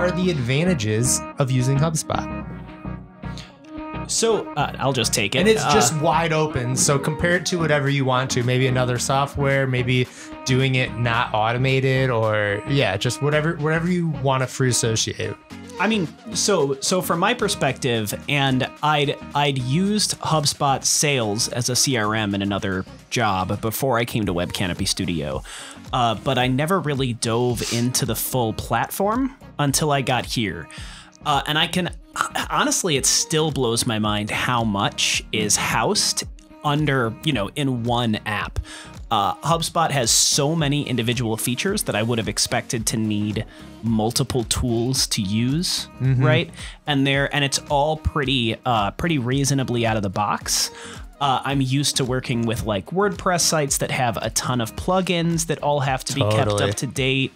are the advantages of using HubSpot? So I'll just take it. And it's just wide open. So compare it to whatever you want to, maybe another software, maybe doing it not automated, or just whatever you want to free associate. I mean, so from my perspective, and I'd used HubSpot Sales as a CRM in another job before I came to Web Canopy Studio, but I never really dove into the full platform until I got here. And I can, honestly, it still blows my mind how much is housed under, in one app. HubSpot has so many individual features that I would have expected to need multiple tools to use, right? And it's all pretty reasonably out of the box. I'm used to working with like WordPress sites that have a ton of plugins that all have to be kept up to date.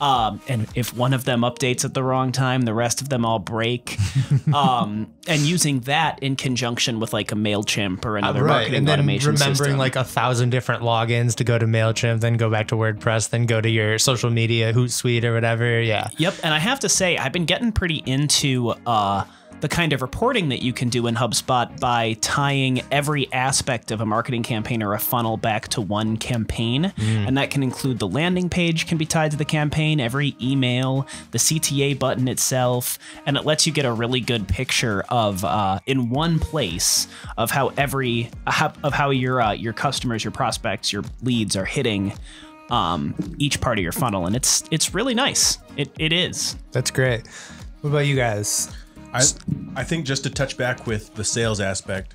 And if one of them updates at the wrong time, the rest of them all break. And using that in conjunction with like a MailChimp or another marketing automation system. Remembering like 1,000 different logins to go to MailChimp, then go back to WordPress, then go to your social media Hootsuite or whatever. Yeah. Yep. And I have to say, I've been getting pretty into the kind of reporting that you can do in HubSpot by tying every aspect of a marketing campaign or a funnel back to one campaign. And that can include the landing page can be tied to the campaign, every email, the CTA button itself, and it lets you get a really good picture of in one place of how your customers, your prospects, your leads are hitting each part of your funnel, and it's really nice. It is. That's great. What about you guys? I think just to touch back with the sales aspect,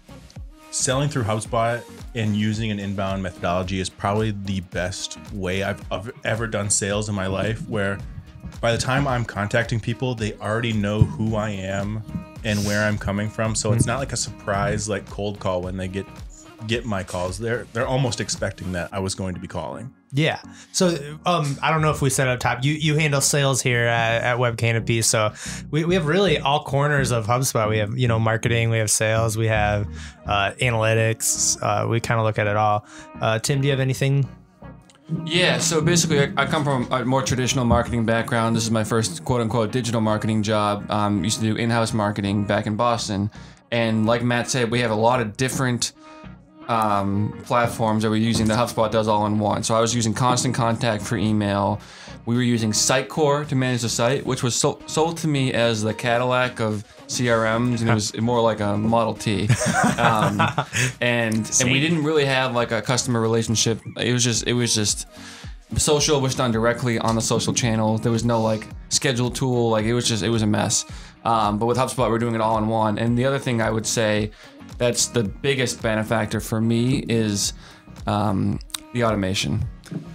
selling through HubSpot and using an inbound methodology is probably the best way I've ever done sales in my life, where by the time I'm contacting people, they already know who I am and where I'm coming from. So it's not like a surprise, like cold call when they get my calls. They're almost expecting that I was going to be calling. Yeah. So I don't know if we said up top, you handle sales here at Web Canopy. So we have really all corners of HubSpot. We have, marketing, we have sales, we have analytics. We kind of look at it all. Tim, do you have anything? Yeah, so basically I come from a more traditional marketing background. This is my first quote unquote digital marketing job. Used to do in-house marketing back in Boston. And like Matt said, we have a lot of different platforms that we're using that HubSpot does all in one. So I was using Constant Contact for email. We were using Sitecore to manage the site, which was sold to me as the Cadillac of CRMs, and it was more like a Model T. And we didn't really have like a customer relationship. It was just social was done directly on the social channel. There was no like schedule tool. Like it was a mess. But with HubSpot, we're doing it all in one. And the other thing I would say that's the biggest benefactor for me is the automation.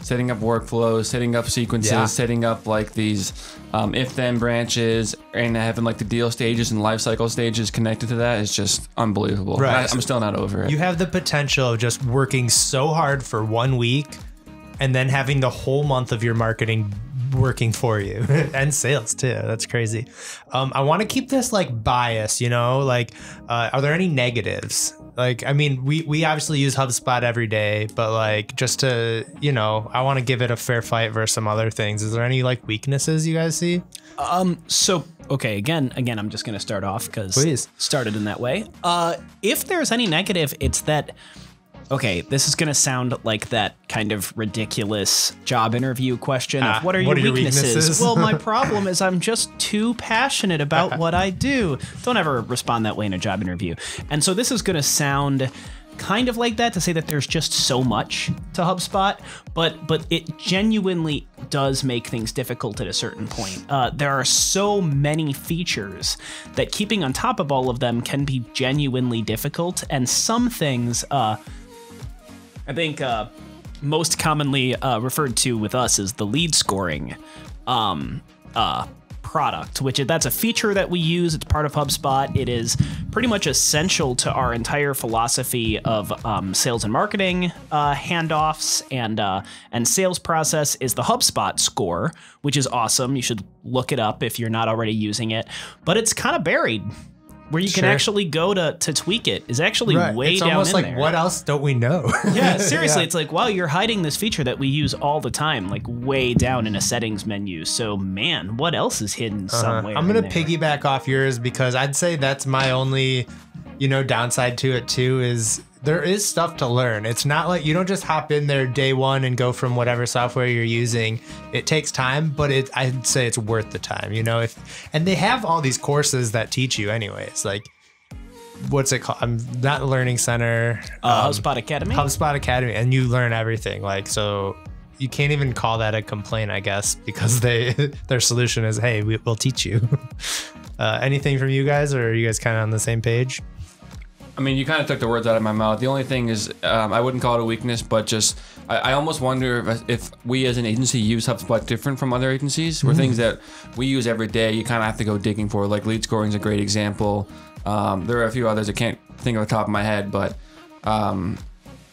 Setting up workflows, setting up sequences, setting up like these if-then branches, and having like the deal stages and lifecycle stages connected to that is just unbelievable. Right. I'm still not over it. You have the potential of just working so hard for 1 week and then having the whole month of your marketing working for you and sales too. That's crazy. I want to keep this like bias, like, are there any negatives? Like, I mean, we obviously use HubSpot every day, but like, just to, I want to give it a fair fight versus some other things. Is there any like weaknesses you guys see? So, okay, again, I'm just going to start off because started in that way. If there's any negative, it's that, okay, this is going to sound like that kind of ridiculous job interview question of what are your weaknesses? Well, my problem is I'm just too passionate about what I do. Don't ever respond that way in a job interview. And so this is going to sound kind of like that, to say that there's just so much to HubSpot, but it genuinely does make things difficult at a certain point. There are so many features that keeping on top of all of them can be genuinely difficult, and some things I think most commonly referred to with us is the lead scoring product, that's a feature that we use. It's part of HubSpot. It is pretty much essential to our entire philosophy of sales and marketing handoffs and sales process is the Hubspot Score, which is awesome. You should look it up if you're not already using it, but it's kind of buried. where you can Sure. actually go to tweak it is actually way It's down almost in like, there. what else don't we know? Yeah, seriously, Yeah. it's like, wow, you're hiding this feature that we use all the time, like way down in a settings menu. So, man, what else is hidden somewhere? I'm gonna in there? piggyback off yours because I'd say that's my only, downside to it too is there is stuff to learn. It's not like you don't just hop in there day one and go from whatever software you're using. It takes time, but I'd say it's worth the time. And they have all these courses that teach you anyways. Like, what's it called? I'm not Learning Center. HubSpot Academy. HubSpot Academy, and you learn everything. Like, so you can't even call that a complaint, I guess, because their solution is, hey, we'll teach you. Anything from you guys, or are you guys kind of on the same page? I mean, you kind of took the words out of my mouth. The only thing is, I wouldn't call it a weakness, but just I almost wonder if we as an agency use HubSpot different from other agencies, where things that we use every day, you kind of have to go digging for. Like lead scoring is a great example. There are a few others I can't think of the top of my head, but I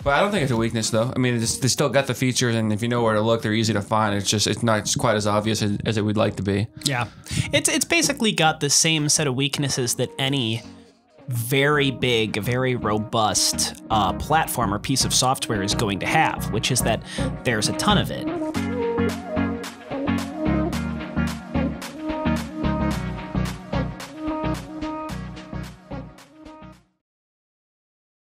don't think it's a weakness though. I mean, they still got the features, and if you know where to look, they're easy to find. It's not quite as obvious as it would like to be. Yeah, it's basically got the same set of weaknesses that any very big, very robust platform or piece of software is going to have, which is that there's a ton of it.